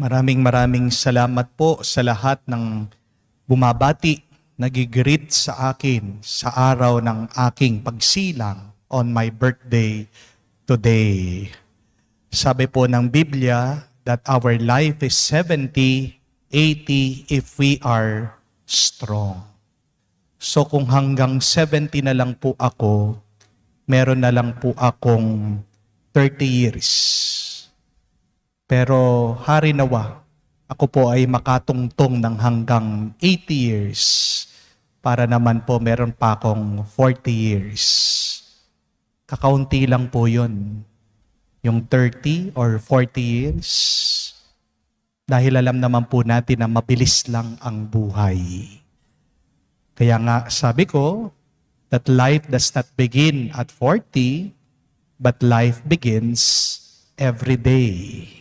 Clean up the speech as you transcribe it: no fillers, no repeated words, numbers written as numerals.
Maraming salamat po sa lahat ng bumabati, nagigreet sa akin sa araw ng aking pagsilang on my birthday today. Sabi po ng Biblia that our life is 70, 80 if we are strong. So kung hanggang 70 na lang po ako, meron na lang po akong 30 years. Pero hari nawa, ako po ay makatungtong ng hanggang 80 years para naman po meron pa akong 40 years. Kakaunti lang po yun, yung 30 or 40 years. Dahil alam naman po natin na mabilis lang ang buhay. Kaya nga sabi ko, that life does not begin at 40, but life begins every day.